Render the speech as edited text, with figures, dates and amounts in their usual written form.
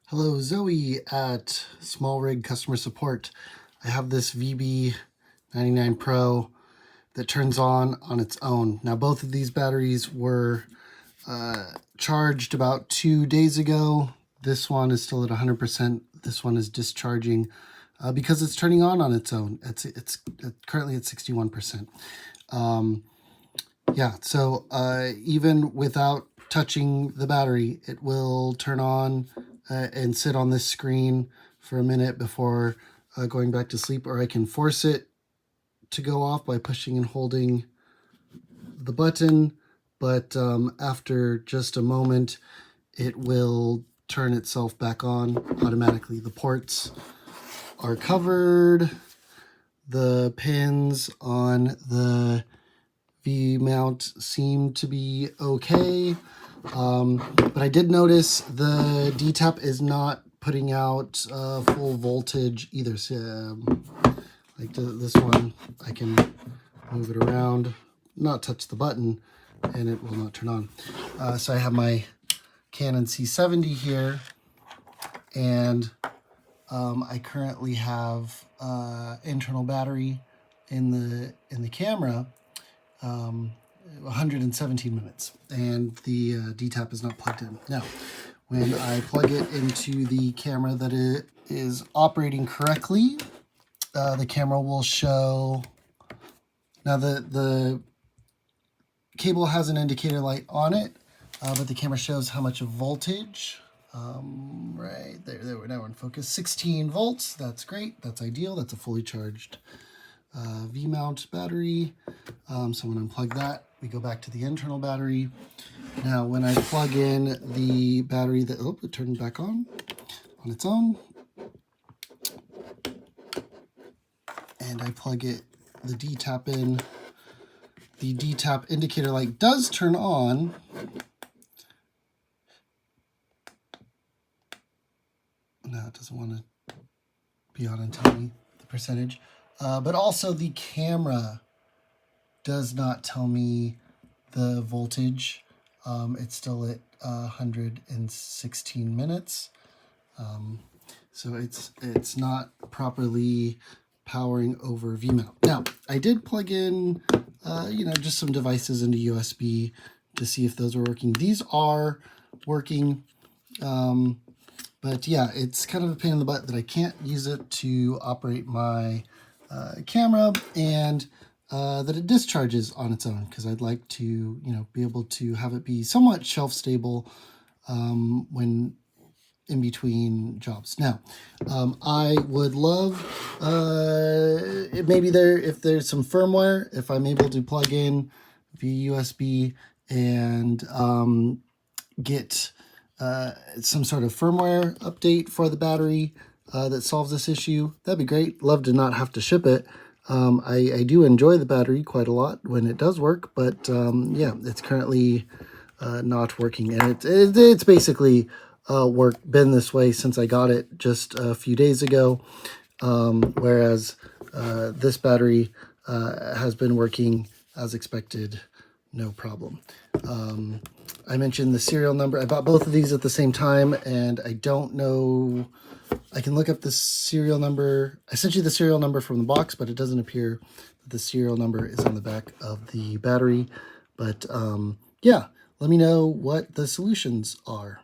Hello, Zoe at SmallRig Customer Support. I have this VB99 Pro that turns on its own. Now, both of these batteries were charged about 2 days ago. This one is still at 100%. This one is discharging because it's turning on its own. It's currently at 61%. Yeah, so even without touching the battery, it will turn on and sit on this screen for a minute before going back to sleep, or I can force it to go off by pushing and holding the button, but after just a moment, it will turn itself back on automatically. The ports are covered. The pins on the V mount seem to be okay. But I did notice the D-tap is not putting out full voltage either. So, like this one, I can move it around, not touch the button, and it will not turn on. So I have my Canon C70 here, and I currently have internal battery in the camera. 117 minutes, and the D-tap is not plugged in. Now, when I plug it into the camera that it is operating correctly, the camera will show. Now the cable has an indicator light on it, but the camera shows how much voltage. Right there, now we're in focus. 16 volts. That's great. That's ideal. That's a fully charged V-mount battery. So I'm going to unplug that. We go back to the internal battery. Now, when I plug in the battery that, it turned back on its own. And I plug the D-tap in. The D-tap indicator light does turn on. No, it doesn't want to be on and tell me the percentage. But also the camera does not tell me the voltage. It's still at 116 minutes. So it's not properly powering over VMount. Now, I did plug in, just some devices into USB to see if those are working. These are working. But yeah, it's kind of a pain in the butt that I can't use it to operate my camera, and that it discharges on its own, because I'd like to, be able to have it be somewhat shelf stable when in between jobs. Now, I would love if there's some firmware, if I'm able to plug in via USB and get some sort of firmware update for the battery that solves this issue, that'd be great. Love to not have to ship it. I do enjoy the battery quite a lot when it does work, but yeah, it's currently not working, and it's basically been this way since I got it just a few days ago, whereas this battery has been working as expected, no problem. I mentioned the serial number. I bought both of these at the same time, and I don't know. I can look up the serial number. I sent you the serial number from the box, but it doesn't appear that the serial number is on the back of the battery. But yeah, let me know what the solutions are.